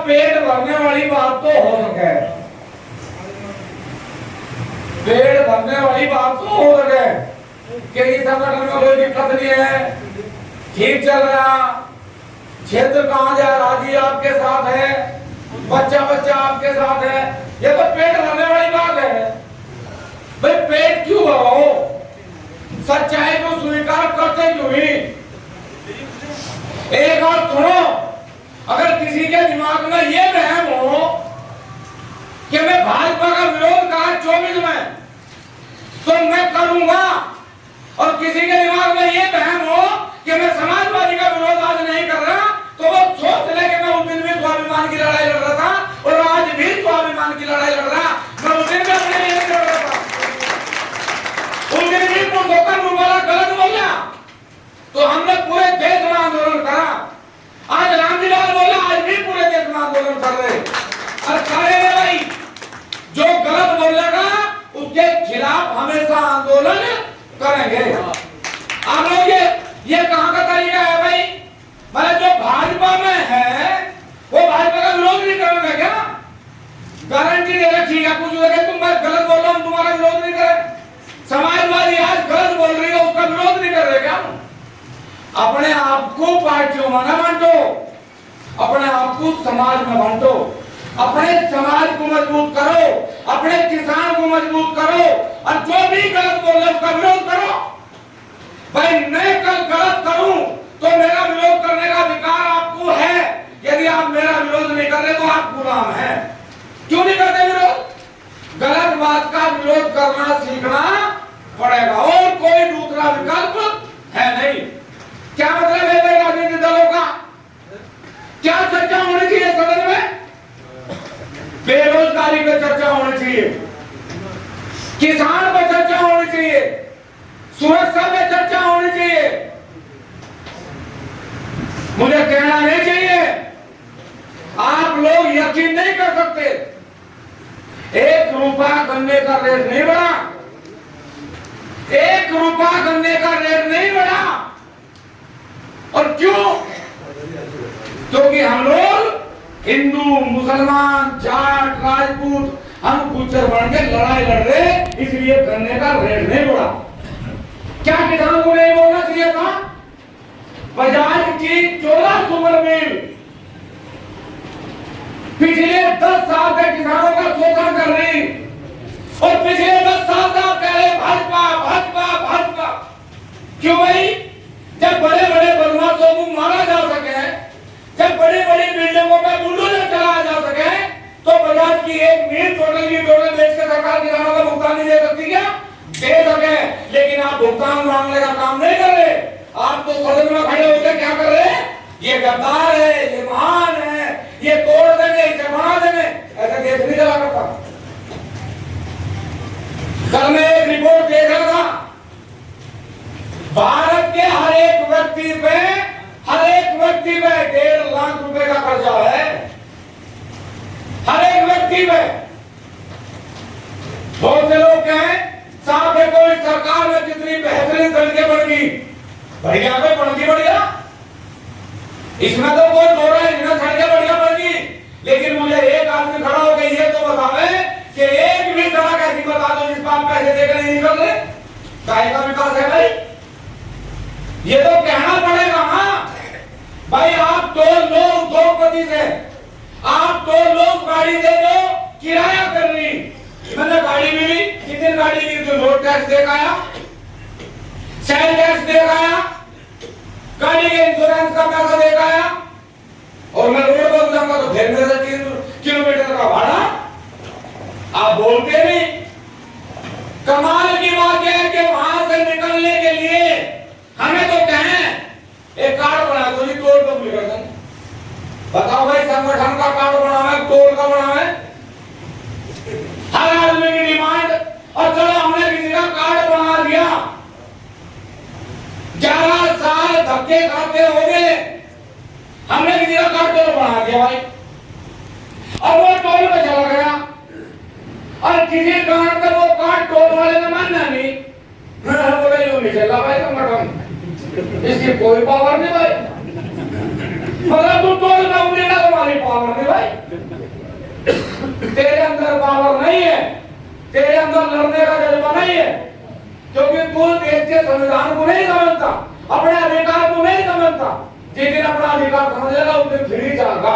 पेट भरने वाली बात तो हो सके, पेट भरने वाली बात तो हो सके कि इस संगठन में कोई दिक्कत नहीं है, ठीक चल रहा, क्षेत्र कहाँ जा रहा जी आपके साथ है, बच्चा बच्चा आपके साथ है, ये तो पेट भरने वाली बात है। भाई पेट क्यों भरो, सच्चाई को स्वीकार करते क्यों ही? एक बात सुनो, अगर किसी के दिमाग में ये वहम हो कि मैं भाजपा का विरोध करा 24 में तो मैं करूंगा, और किसी के दिमाग में ये वहम हो कि मैं समाजवादी का विरोध आज नहीं कर रहा, तो वो सोच ले कि मैं उस दिन भी स्वाभिमान की लड़ाई लड़ रहा था और आज भी स्वाभिमान की लड़ाई लड़ रहा, मैं उस दिन भी अपने लिए लड़ रहा था। उस दिन भी पुरुषोत्तम रूपाला गलत बोला तो हमने पूरे देश में आंदोलन करा, आज रामजीलाल बोला, आज भी पूरे देश में आंदोलन कर रहे और करेंगे भाई। जो गलत बोलेगा उसके खिलाफ हमेशा आंदोलन करेंगे। आप लोग ये कहां का तरीका है भाई? मतलब जो भाजपा में है वो भाजपा का विरोध नहीं करेंगे क्या? गारंटी दे रखी है, कुछ लगे तुम मैं गलत बोल रहा हूं तुम्हारा विरोध नहीं करे। समाजवादी आज गलत बोल रही है उसका विरोध नहीं कर रहे क्या? अपने आप को पार्टियों में न बांटो, अपने आप को समाज में बांटो, अपने समाज को मजबूत करो, अपने किसान को मजबूत करो और जो भी गलत बोल रहे उसका विरोध करो। भाई मैं कल गलत करूं तो मेरा विरोध करने का अधिकार आपको है, यदि आप मेरा विरोध नहीं कर रहे तो आप गुलाम हैं। क्यों नहीं करते विरोध? गलत बात का विरोध करना सीखना पड़ेगा और कोई दूसरा विकल्प है नहीं। क्या मतलब है भाई राजनीतिक दलों का? क्या चर्चा होनी चाहिए सदन में? बेरोजगारी पे चर्चा होनी चाहिए, किसान पे चर्चा होनी चाहिए, सुरक्षा पे चर्चा होनी चाहिए। मुझे कहना नहीं चाहिए, आप लोग यकीन नहीं कर सकते, 1 रुपया गन्ने का रेट नहीं बढ़ा, 1 रुपया गन्ने का रेट नहीं बढ़ा। और क्यों? क्योंकि हम लोग हिंदू मुसलमान जाट राजपूत हम गुज्जर बन के लड़ाई लड़ रहे, इसलिए गन्ने का रेट नहीं बढ़ा। क्या किसानों को नहीं बोलना चाहिए था? बजाज की 14 सुपर मिल पिछले 10 साल से किसानों का शोषण कर रही और पिछले 10 साल से पहले भाजपा भाजपा भाजपा। क्यों भाई? जब बड़े बड़े बदमाशों को मारा जा सके, जब बड़ी बड़ी बिल्डिंगों में बुलडोजर चलाया जा सके, तो बजाज की एक मिल टोटल की टोटल बेच के सरकार किसानों का भुगतान नहीं दे सकती क्या? दे सके, लेकिन आप भुगतान मांगने का काम नहीं कर रहे। आप तो सदन में खड़े होकर क्या कर रहे हैं? ये गद्दार है, ये महान है, ये तोड़ देंगे, इसे बना देंगे। ऐसा देश नहीं चला करता। कल मैं एक रिपोर्ट देख रहा था, भारत के हर एक व्यक्ति पे 1.5 लाख रुपए का खर्चा है, हर एक व्यक्ति पे। बहुत से लोग कहें साहब देखो इस सरकार में कितनी बेहतरीन सड़कें बन गई, बढ़िया पे बन गई, बढ़िया, इसमें तो कोई दो रहा है, सड़कें बढ़िया बन गई। लेकिन मुझे एक आदमी खड़ा होकर ये तो बतावे कि एक भी सड़क ऐसी बता दो जिस पर आप पैसे देकर नहीं निकल रहे। काय का विकास है भाई? ये तो कहना पड़ेगा ना भाई। आप तो लोग 2% से, आप तो लोग गाड़ी से जो किराया कर रही, मैंने गाड़ी मिली, कितनी गाड़ी ली तो रोड टैक्स दे आया, सेल टैक्स दे आया, गाड़ी के इंश्योरेंस का पैसा दे आया, और मैं रोड पर जाऊंगा तो फिर मेरे 3 किलोमीटर का भाड़ा। आप बोलते नहीं। कमाल की बात यह है कि वहां से निकलने के लिए हमें तो कहें एक कार्ड बना दो जी, टोल पब्लिकेशन। बताओ भाई, संगठन का कार्ड बनावे, टोल का बनावे, हर आदमी की डिमांड। और चलो हमने किसी का कार्ड बना दिया, 11 साल धक्के खाते हो गए, हमने किसी का कार्ड तो बना दिया भाई, और वो टोल पे चला गया, और किसी कारण से वो कार्ड टोल वाले ने मानना नहीं, बोले यूं नहीं चला भाई संगठन, इसकी कोई पावर नहीं भाई। मतलब तू टोल में उड़ेगा, तुम्हारी पावर नहीं भाई। तेरे अंदर पावर नहीं है, तेरे अंदर लड़ने का जज्बा नहीं है, क्योंकि तू देश के संविधान को नहीं समझता, अपने अधिकार को नहीं समझता। जिस दिन अपना अधिकार समझेगा उस दिन फ्री जाएगा।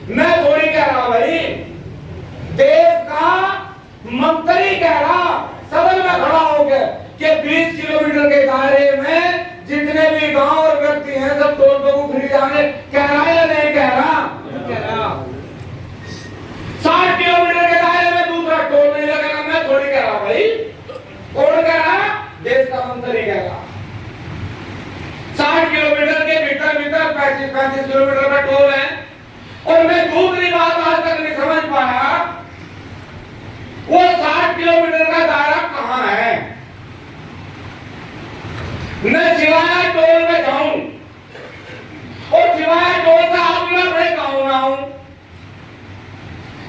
मैं थोड़ी कह रहा भाई, देश का मंत्री कह रहा सदन में खड़ा होकर कि 20 किलोमीटर के दायरे में जितने भी गांव और व्यक्ति हैं सब टोल को फ्री जाने, कह रहा है या नहीं कह रहा? 60 किलोमीटर के दायरे में दूसरा टोल नहीं लगेगा। मैं थोड़ी कह रहा भाई, कौन कह रहा? देश का मंत्री कह रहा। 60 किलोमीटर के भीतर 35 किलोमीटर का टोल है। और मैं दूसरी बात आज तक नहीं समझ पाया, वो 60 किलोमीटर का दायरा कहां है? मैं सिवाय टोल में जाऊं और सिवाय टोल का आप मैं बड़े गाँव में आऊं,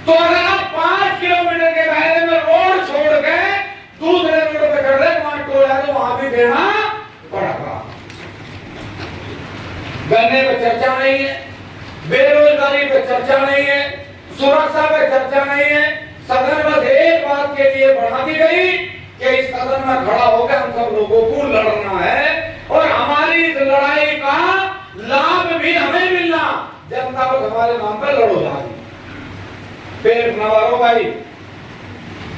तो अगर आप 5 किलोमीटर के दायरे में रोड छोड़ के दूसरे रोड पे चढ़ रहे, वहां टोल है तो वहां भी देना पड़ेगा। गन्ने पे चर्चा नहीं है, बेरोजगारी पे चर्चा नहीं है, सुरक्षा पे चर्चा नहीं है। सदन बस एक बात के लिए बढ़ा दी गई कि इस सदन में खड़ा होकर हम सब लोगों को लड़ना है और हमारी इस लड़ाई का लाभ भी हमें मिलना। जनता को हमारे नाम पे लड़ो जाए। पेट न भरो भाई,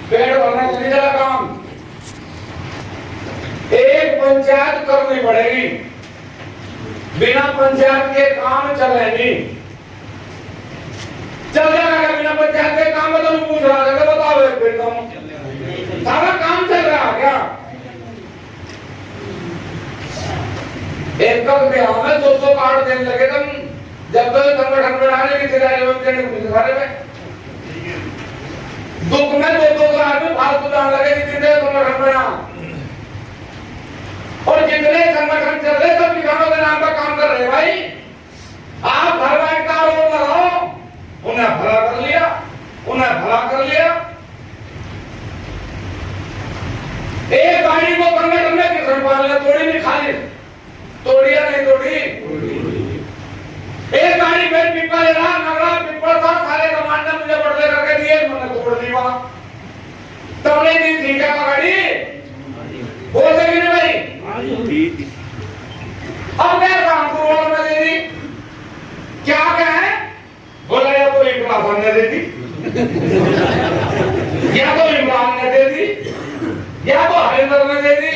पेट भरने के लिए जरा काम एक पंचायत करनी पड़ेगी, बिना पंचायत के काम चले नहीं। चल जाएगा बिना पंचायत के काम? मतलब पूछ रहा है, बताओ एक फिर तुम सारा काम चल रहा है क्या? एक कल में हमें 200 कार्ड देने लगे तुम, जब तो संगठन बनाने की तैयारी में सारे में दुख में 200 आदमी फालतू जाने लगे जितने संगठन बना। और जितने संगठन चल रहे सब किसानों के नाम का काम कर रहे भाई। आप घर बैठ का आरोप लगाओ, उन्हें भला कर लिया, उन्हें भला कर लिया। एक गाड़ी को संगठन में किसान पाल ने तोड़ी नहीं, खाली तोड़ी या नहीं तोड़ी? एक गाड़ी में पिपल रहा, नगरा पिपल था, सारे कमांड ने मुझे बदले करके दिए, मैंने तोड़ दी वहां। तब नहीं दी थी क्या गाड़ी? बोल सके नहीं भाई? अब क्या हमको रोड में दे दी, क्या कहे? बोला या तो इमरान ने दे दी, या तो इमरान ने दे दी, या तो हरिंदर ने दे दी।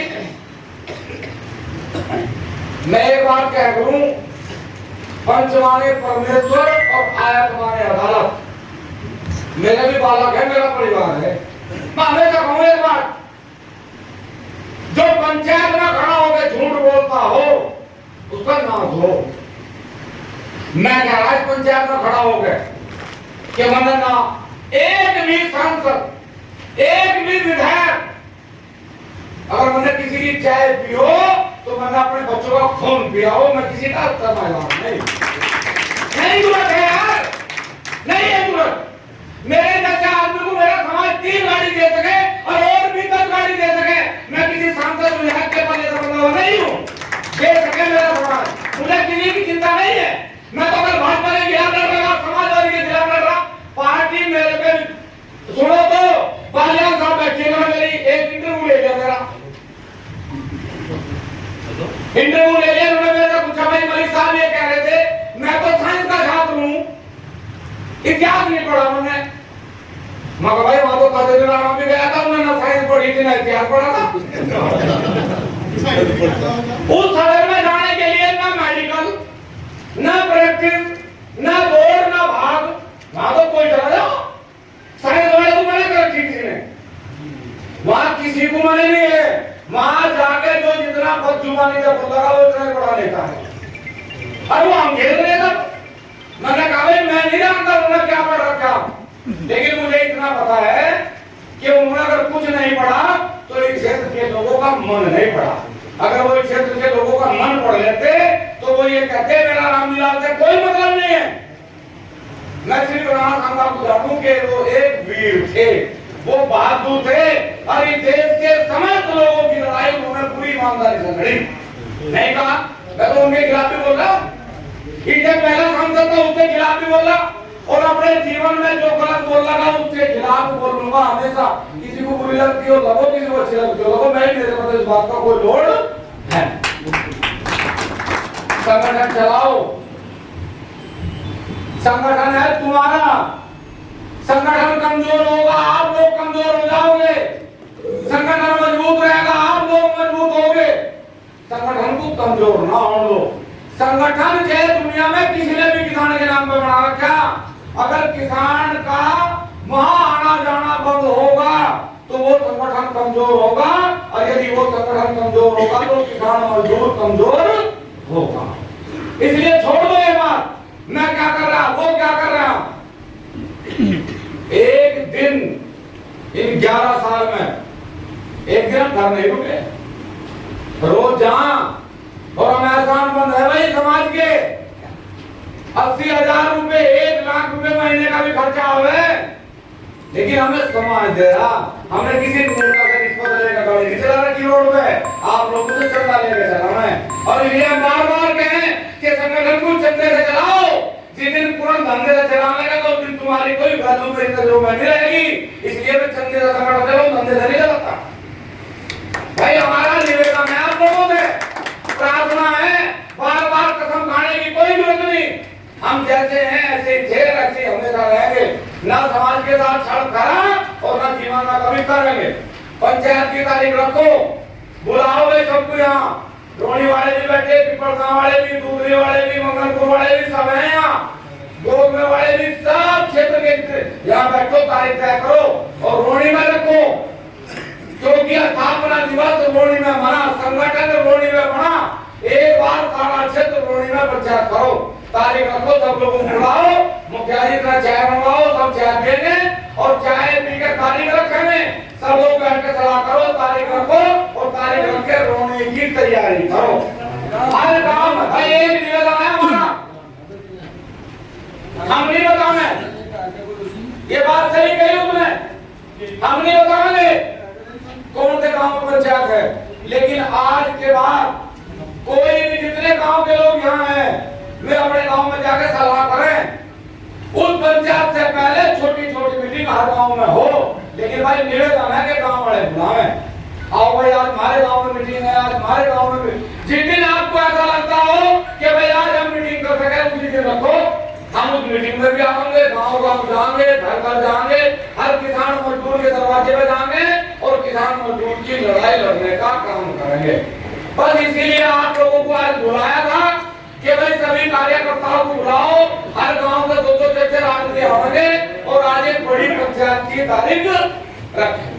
मैं एक बात कह करूं, पंच माने परमेश्वर और आयत माने अदालत। मेरे भी बालक है, मेरा परिवार है। मैं हमेशा कहूं एक बात, जो पंचायत में खड़ा होकर झूठ बोलता हो उसका नाश हो। मैं कह रहा पंचायत में खड़ा होकर कि मैंने ना एक भी सांसद, एक भी विधायक, अगर मैंने किसी की चाय पियो तो मैंने अपने बच्चों का खून पिया हो, मैं किसी का नहीं जरूरत है यार, नहीं है जरूरत। मेरे जैसे आदमी को मेरा समाज 3 गाड़ी दे सके और भी 10 गाड़ी दे सके, मैं किसी सांसद विधायक के पास नहीं हूँ, दे सके मेरा समाज। मुझे किसी की चिंता नहीं है। मैं तो अगर भाजपा के खिलाफ लड़ रहा, समाजवादी के खिलाफ लड़ रहा, पार्टी मेरे पे सुनो तो बालियान साहब बैठे हैं, मेरी एक इंटरव्यू ले लिया, मेरा इंटरव्यू ले लिया उन्होंने। मेरे से पूछा भाई मलिक साहब ये कह रहे थे, मैं तो साइंस का छात्र हूँ, इतिहास नहीं पढ़ा मैंने। मगर भाई वहां तो कदर राम भी गया था, उन्होंने ना साइंस पढ़ी थी ना इतिहास पढ़ा था। उस शहर में जाने के लिए ना मेडिकल, ना प्रैक्टिस, ना दौड़, ना भाग, वहां तो कोई चला जाओ। साइंस वाले को मना कर रखी किसी ने, वहां किसी को मना नहीं है। वहां जाके जो जितना बदजुबानी का लगा वो उतना पढ़ा लेता है। और वो हम खेल रहे थे, मैंने कहा भाई मैं नहीं जानता उन्होंने क्या पढ़ रखा, लेकिन मुझे इतना पता है कि उन्होंने अगर कुछ नहीं पढ़ा तो इस क्षेत्र के लोगों का मन नहीं पढ़ा। अगर वो इस क्षेत्र के लोगों का मन पढ़ लेते तो वो ये कहते मेरा रामलीला से कोई मतलब नहीं है। मैं सिर्फ राणा सांगा को जानूं कि वो एक वीर थे, वो बहादुर थे और इस देश के समस्त लोगों की लड़ाई उन्होंने पूरी ईमानदारी से लड़ी। नहीं कहा मैं तो उनके खिलाफ भी बोल रहा, इनके पहला सांसद था उसके खिलाफ भी बोल रहा, और अपने जीवन में जो गलत बोल लगा उसके खिलाफ बोलूंगा हमेशा। किसी को बुरी लगती हो लगो, किसी को अच्छी लगती हो लगो, मैं मेरे को इस बात का कोई लोड है। संगठन चलाओ, संगठन है तुम्हारा। संगठन कमजोर होगा आप लोग कमजोर हो जाओगे, संगठन मजबूत रहेगा आप लोग मजबूत होगे। संगठन को कमजोर ना हो लो। संगठन चाहे दुनिया में किसी ने भी किसान के नाम पे बना रखा, अगर किसान का वहां आना जाना बंद होगा तो वो संगठन कमजोर होगा, और यदि वो संगठन कमजोर होगा तो किसान मजदूर कमजोर होगा। इसलिए छोड़ दो ये बात, मैं क्या कर रहा वो क्या कर रहा। एक दिन इन 11 साल में एक दिन घर नहीं रुके, रोज जहां और हम एहसान बंद है भाई समाज के 80,000 रुपए 1 लाख रुपए महीने का भी खर्चा होवे, लेकिन हमें समाज दे रहा। हमने किसी नेता का रिश्वत लेकर गाड़ी नहीं चला रखी रोड पे, आप लोगों से चंदा लेके चला है। और ये बार बार कहें कि संगठन को चंदे से चलाओ, जिस दिन पूर्ण धंधे से चलाने का तो दिन तुम्हारी कोई वैल्यू में नहीं रहेगी। इसलिए मैं चंदे से संगठन चलाऊं, धंधे से नहीं चलाता भाई। हमारा निवेदन है आप लोगों से, प्रार्थना है, बार बार कसम खाने की कोई जरूरत नहीं। हम जैसे हैं ऐसे थे, ऐसे हमेशा रहेंगे, ना समाज के साथ छल करा और ना जीवन में कभी करेंगे। पंचायत की तारीख रखो, बुलाओ भाई सबको, यहाँ रोनी वाले भी बैठे, पिपरसा वाले भी, दूसरी वाले भी, मंगलपुर वाले भी सब हैं यहाँ, गोद में वाले भी, सब क्षेत्र के यहाँ बैठो, तारीख तय करो और रोनी में रखो, क्योंकि स्थापना दिवस रोनी में मना, संगठन रोनी में बना। एक बार सारा क्षेत्र रोनी में पंचायत करो, तारीख रखो, सब लोगों को बुलाओ, मुखिया जी का चाय मंगवाओ, सब चाय पिएंगे और चाय पी के तारीख रखेंगे, सब लोग बैठ के सलाह करो, तारीख रखो और तारीख रख के रोने की तैयारी करो। हर गांव में भाई एक निवेदन है हमारा, हम नहीं बताओगे, ये बात सही कही तुमने, हम नहीं बताओगे कौन से गांव में पंचायत है, लेकिन आज के बाद कोई भी जितने गांव के लोग यहाँ हैं वे अपने गांव में जाके सलाह करें। उस पंचायत से पहले छोटी छोटी मीटिंग हर गांव में हो, लेकिन भाई निवेदन है कि गांव वाले बुलावे, आओ भाई आज हमारे गांव में मीटिंग है, आज हमारे गांव में। जिस दिन आपको ऐसा लगता हो कि भाई आज हम मीटिंग कर सके उसी दिन रखो, हम उस मीटिंग में भी आएंगे, गांव गांव जाएंगे, घर घर जाएंगे, हर किसान मजदूर के दरवाजे पे जाएंगे और किसान मजदूर की लड़ाई लड़ने का काम करेंगे। बस इसीलिए आप लोगों को आज बुलाया था कि भाई सभी कार्यकर्ताओं को बुलाओ, हर गांव में 2-2 चर्चा राजनीति होंगे और आज एक बड़ी पंचायत की तारीख रखें।